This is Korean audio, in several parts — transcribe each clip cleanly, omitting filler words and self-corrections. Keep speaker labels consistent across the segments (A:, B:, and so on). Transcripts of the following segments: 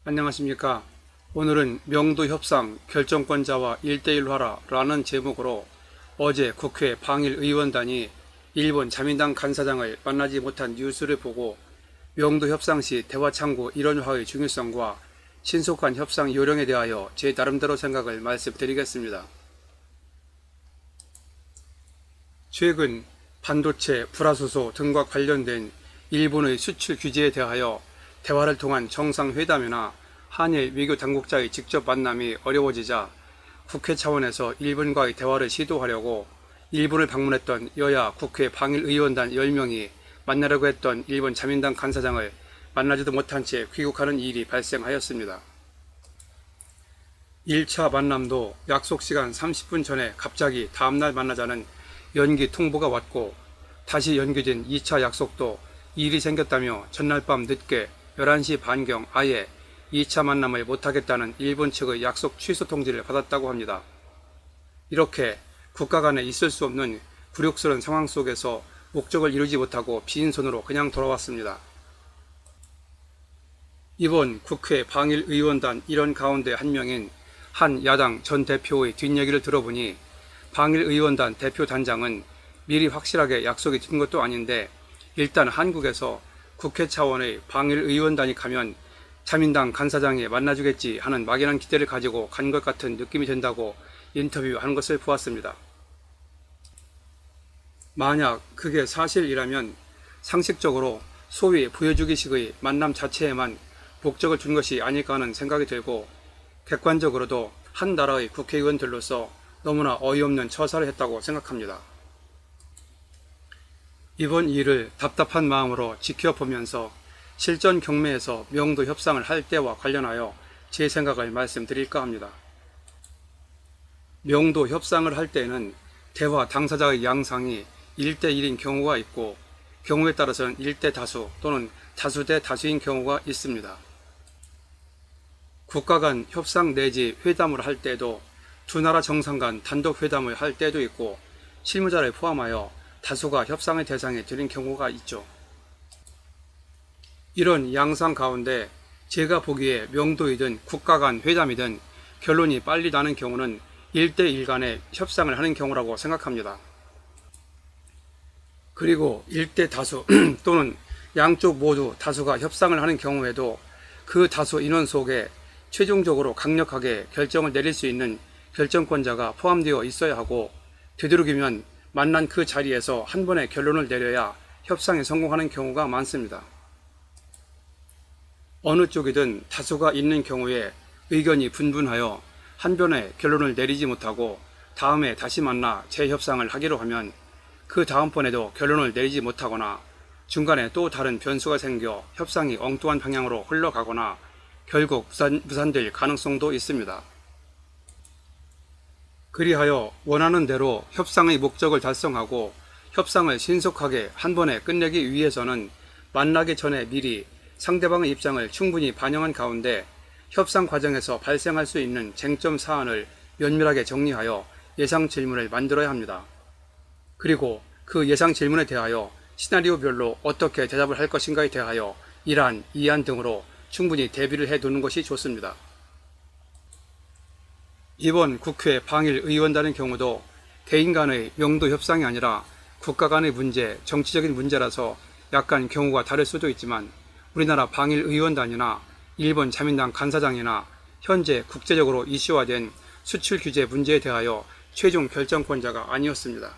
A: 안녕하십니까. 오늘은 명도 협상 결정권자와 1대1로 하라 라는 제목으로 어제 국회 방일 의원단이 일본 자민당 간사장을 만나지 못한 뉴스를 보고 명도 협상 시 대화 창구 일원화의 중요성과 신속한 협상 요령에 대하여 제 나름대로 생각을 말씀드리겠습니다. 최근 반도체, 불화수소 등과 관련된 일본의 수출 규제에 대하여 대화를 통한 정상회담이나 한일 외교 당국자의 직접 만남이 어려워지자 국회 차원에서 일본과의 대화를 시도하려고 일본을 방문했던 여야 국회 방일의원단 10명이 만나려고 했던 일본 자민당 간사장을 만나지도 못한 채 귀국하는 일이 발생하였습니다. 1차 만남도 약속 시간 30분 전에 갑자기 다음날 만나자는 연기 통보가 왔고, 다시 연기된 2차 약속도 일이 생겼다며 전날 밤 늦게 11시 반경 아예 2차 만남을 못하겠다는 일본 측의 약속 취소 통지를 받았다고 합니다. 이렇게 국가 간에 있을 수 없는 굴욕스러운 상황 속에서 목적을 이루지 못하고 빈손으로 그냥 돌아왔습니다. 이번 국회 방일의원단 일원 가운데 한 명인 한 야당 전 대표의 뒷얘기를 들어보니 방일의원단 대표 단장은 미리 확실하게 약속이 된 것도 아닌데 일단 한국에서 국회 차원의 방일의원단이 가면 자민당 간사장이 만나주겠지 하는 막연한 기대를 가지고 간 것 같은 느낌이 든다고 인터뷰한 것을 보았습니다. 만약 그게 사실이라면 상식적으로 소위 보여주기식의 만남 자체에만 목적을 둔 것이 아닐까 하는 생각이 들고, 객관적으로도 한 나라의 국회의원들로서 너무나 어이없는 처사를 했다고 생각합니다. 이번 일을 답답한 마음으로 지켜보면서 실전 경매에서 명도 협상을 할 때와 관련하여 제 생각을 말씀드릴까 합니다. 명도 협상을 할 때에는 대화 당사자의 양상이 1대1인 경우가 있고, 경우에 따라서는 1대 다수 또는 다수 대 다수인 경우가 있습니다. 국가 간 협상 내지 회담을 할 때도 두 나라 정상 간 단독 회담을 할 때도 있고, 실무자를 포함하여 다수가 협상의 대상에 들인 경우가 있죠. 이런 양상 가운데 제가 보기에 명도이든 국가 간 회담이든 결론이 빨리 나는 경우는 1대1 간의 협상을 하는 경우라고 생각합니다. 그리고 1대 다수 또는 양쪽 모두 다수가 협상을 하는 경우에도 그 다수 인원 속에 최종적으로 강력하게 결정을 내릴 수 있는 결정권자가 포함되어 있어야 하고, 되도록이면 만난 그 자리에서 한 번에 결론을 내려야 협상에 성공하는 경우가 많습니다. 어느 쪽이든 다수가 있는 경우에 의견이 분분하여 한 번에 결론을 내리지 못하고 다음에 다시 만나 재협상을 하기로 하면 그 다음번에도 결론을 내리지 못하거나 중간에 또 다른 변수가 생겨 협상이 엉뚱한 방향으로 흘러가거나 결국 무산될 가능성도 있습니다. 그리하여 원하는 대로 협상의 목적을 달성하고 협상을 신속하게 한 번에 끝내기 위해서는 만나기 전에 미리 상대방의 입장을 충분히 반영한 가운데 협상 과정에서 발생할 수 있는 쟁점 사안을 면밀하게 정리하여 예상 질문을 만들어야 합니다. 그리고 그 예상 질문에 대하여 시나리오별로 어떻게 대답을 할 것인가에 대하여 1안, 2안 등으로 충분히 대비를 해두는 것이 좋습니다. 이번 국회 방일의원단의 경우도 개인 간의 명도 협상이 아니라 국가 간의 문제, 정치적인 문제라서 약간 경우가 다를 수도 있지만, 우리나라 방일의원단이나 일본 자민당 간사장이나 현재 국제적으로 이슈화된 수출 규제 문제에 대하여 최종 결정권자가 아니었습니다.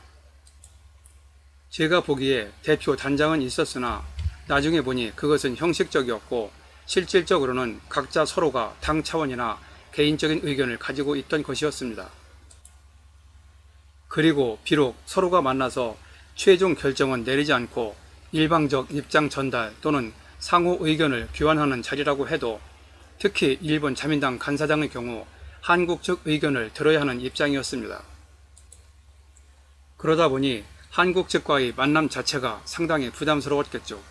A: 제가 보기에 대표 단장은 있었으나 나중에 보니 그것은 형식적이었고, 실질적으로는 각자 서로가 당 차원이나 개인적인 의견을 가지고 있던 것이었습니다. 그리고 비록 서로가 만나서 최종 결정은 내리지 않고 일방적 입장 전달 또는 상호 의견을 교환하는 자리라고 해도, 특히 일본 자민당 간사장의 경우 한국 측 의견을 들어야 하는 입장이었습니다. 그러다 보니 한국 측과의 만남 자체가 상당히 부담스러웠겠죠.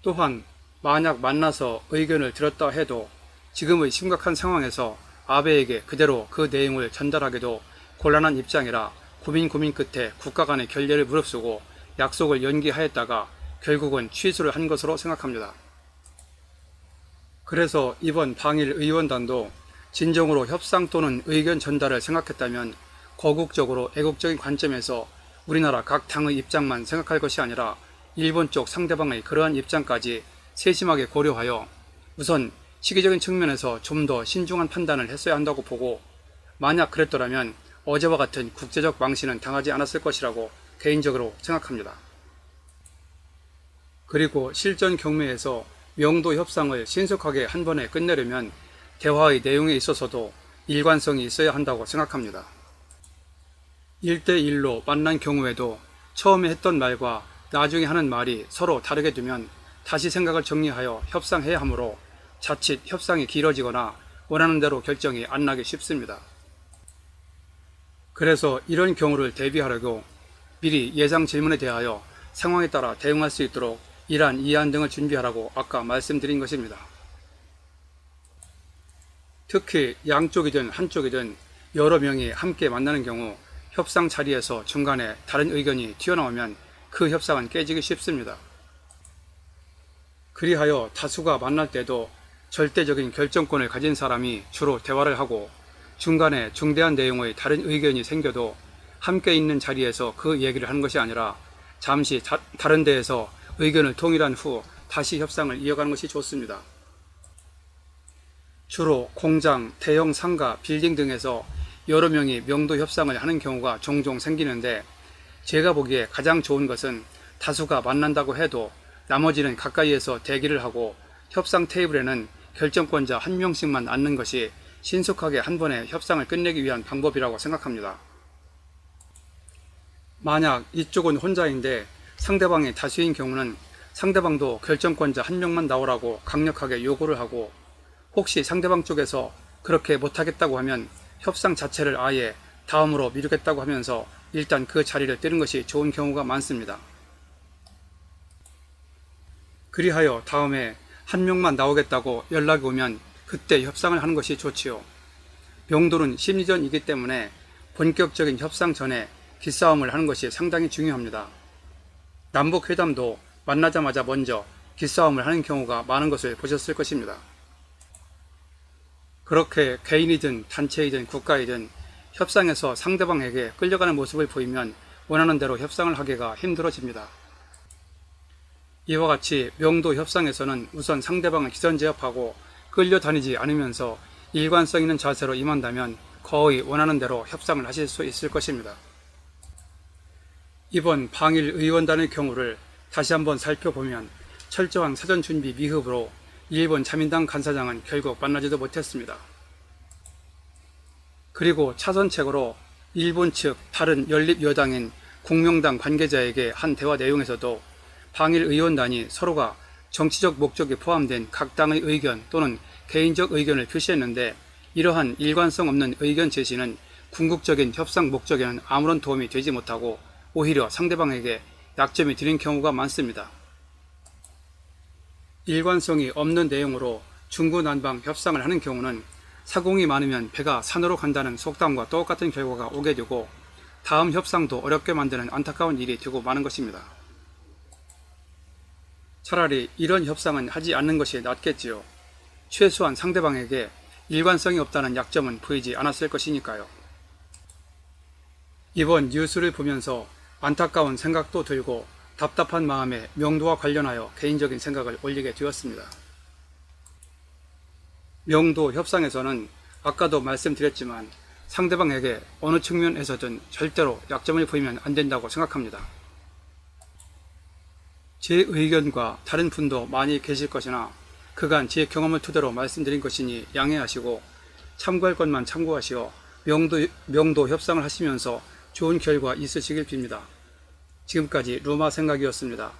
A: 또한 만약 만나서 의견을 들었다 해도 지금의 심각한 상황에서 아베에게 그대로 그 내용을 전달하기도 곤란한 입장이라 고민 끝에 국가 간의 결례를 무릅쓰고 약속을 연기하였다가 결국은 취소를 한 것으로 생각합니다. 그래서 이번 방일 의원단도 진정으로 협상 또는 의견 전달을 생각했다면 거국적으로 애국적인 관점에서 우리나라 각 당의 입장만 생각할 것이 아니라 일본 쪽 상대방의 그러한 입장까지 세심하게 고려하여 우선 시기적인 측면에서 좀 더 신중한 판단을 했어야 한다고 보고, 만약 그랬더라면 어제와 같은 국제적 망신은 당하지 않았을 것이라고 개인적으로 생각합니다. 그리고 실전 경매에서 명도 협상을 신속하게 한 번에 끝내려면 대화의 내용에 있어서도 일관성이 있어야 한다고 생각합니다. 1대1로 만난 경우에도 처음에 했던 말과 나중에 하는 말이 서로 다르게 되면 다시 생각을 정리하여 협상해야 하므로 자칫 협상이 길어지거나 원하는 대로 결정이 안 나기 쉽습니다. 그래서 이런 경우를 대비하려고 미리 예상 질문에 대하여 상황에 따라 대응할 수 있도록 이란, 이안 등을 준비하라고 아까 말씀드린 것입니다. 특히 양쪽이든 한쪽이든 여러 명이 함께 만나는 경우 협상 자리에서 중간에 다른 의견이 튀어나오면 그 협상은 깨지기 쉽습니다. 그리하여 다수가 만날 때도 절대적인 결정권을 가진 사람이 주로 대화를 하고, 중간에 중대한 내용의 다른 의견이 생겨도 함께 있는 자리에서 그 얘기를 하는 것이 아니라 잠시 다른 데에서 의견을 통일한 후 다시 협상을 이어가는 것이 좋습니다. 주로 공장, 대형 상가, 빌딩 등에서 여러 명이 명도 협상을 하는 경우가 종종 생기는데, 제가 보기에 가장 좋은 것은 다수가 만난다고 해도 나머지는 가까이에서 대기를 하고 협상 테이블에는 결정권자 한 명씩만 앉는 것이 신속하게 한 번에 협상을 끝내기 위한 방법이라고 생각합니다. 만약 이쪽은 혼자인데 상대방이 다수인 경우는 상대방도 결정권자 한 명만 나오라고 강력하게 요구를 하고, 혹시 상대방 쪽에서 그렇게 못하겠다고 하면 협상 자체를 아예 다음으로 미루겠다고 하면서 일단 그 자리를 뜨는 것이 좋은 경우가 많습니다. 그리하여 다음에 한 명만 나오겠다고 연락이 오면 그때 협상을 하는 것이 좋지요. 명도는 심리전이기 때문에 본격적인 협상 전에 기싸움을 하는 것이 상당히 중요합니다. 남북회담도 만나자마자 먼저 기싸움을 하는 경우가 많은 것을 보셨을 것입니다. 그렇게 개인이든 단체이든 국가이든 협상에서 상대방에게 끌려가는 모습을 보이면 원하는 대로 협상을 하기가 힘들어집니다. 이와 같이 명도 협상에서는 우선 상대방을 기선제압하고 끌려다니지 않으면서 일관성 있는 자세로 임한다면 거의 원하는 대로 협상을 하실 수 있을 것입니다. 이번 방일 의원단의 경우를 다시 한번 살펴보면 철저한 사전 준비 미흡으로 일본 자민당 간사장은 결국 만나지도 못했습니다. 그리고 차선책으로 일본 측 다른 연립 여당인 공명당 관계자에게 한 대화 내용에서도 방일 의원단이 서로가 정치적 목적이 포함된 각 당의 의견 또는 개인적 의견을 표시했는데, 이러한 일관성 없는 의견 제시는 궁극적인 협상 목적에는 아무런 도움이 되지 못하고 오히려 상대방에게 약점이 되는 경우가 많습니다. 일관성이 없는 내용으로 중구난방 협상을 하는 경우는 사공이 많으면 배가 산으로 간다는 속담과 똑같은 결과가 오게 되고 다음 협상도 어렵게 만드는 안타까운 일이 되고 마는 것입니다. 차라리 이런 협상은 하지 않는 것이 낫겠지요. 최소한 상대방에게 일관성이 없다는 약점은 보이지 않았을 것이니까요. 이번 뉴스를 보면서 안타까운 생각도 들고 답답한 마음에 명도와 관련하여 개인적인 생각을 올리게 되었습니다. 명도 협상에서는 아까도 말씀드렸지만 상대방에게 어느 측면에서든 절대로 약점을 보이면 안 된다고 생각합니다. 제 의견과 다른 분도 많이 계실 것이나 그간 제 경험을 토대로 말씀드린 것이니 양해하시고 참고할 것만 참고하시어 명도 협상을 하시면서 좋은 결과 있으시길 빕니다. 지금까지 루마 생각이었습니다.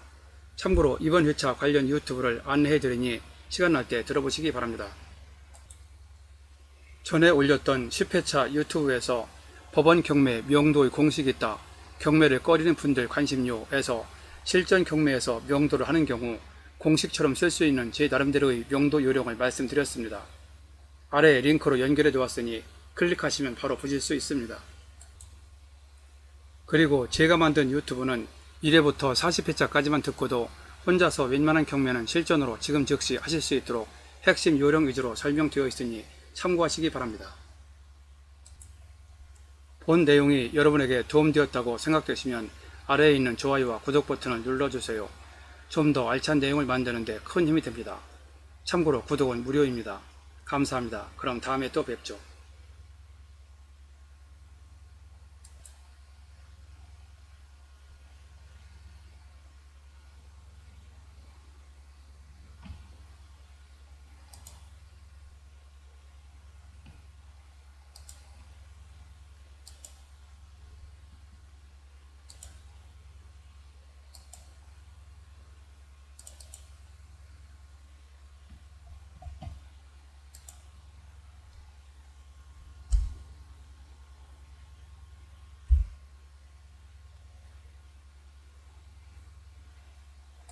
A: 참고로 이번 회차 관련 유튜브를 안내해드리니 시간 날 때 들어보시기 바랍니다. 전에 올렸던 10회차 유튜브에서 법원 경매 명도의 공식이 있다, 경매를 꺼리는 분들 관심요에서 실전 경매에서 명도를 하는 경우 공식처럼 쓸 수 있는 제 나름대로의 명도 요령을 말씀드렸습니다. 아래에 링크로 연결해 두었으니 클릭하시면 바로 보실 수 있습니다. 그리고 제가 만든 유튜브는 1회부터 40회차까지만 듣고도 혼자서 웬만한 경매는 실전으로 지금 즉시 하실 수 있도록 핵심 요령 위주로 설명되어 있으니 참고하시기 바랍니다. 본 내용이 여러분에게 도움되었다고 생각되시면 아래에 있는 좋아요와 구독 버튼을 눌러주세요. 좀 더 알찬 내용을 만드는 데 큰 힘이 됩니다. 참고로 구독은 무료입니다. 감사합니다. 그럼 다음에 또 뵙죠.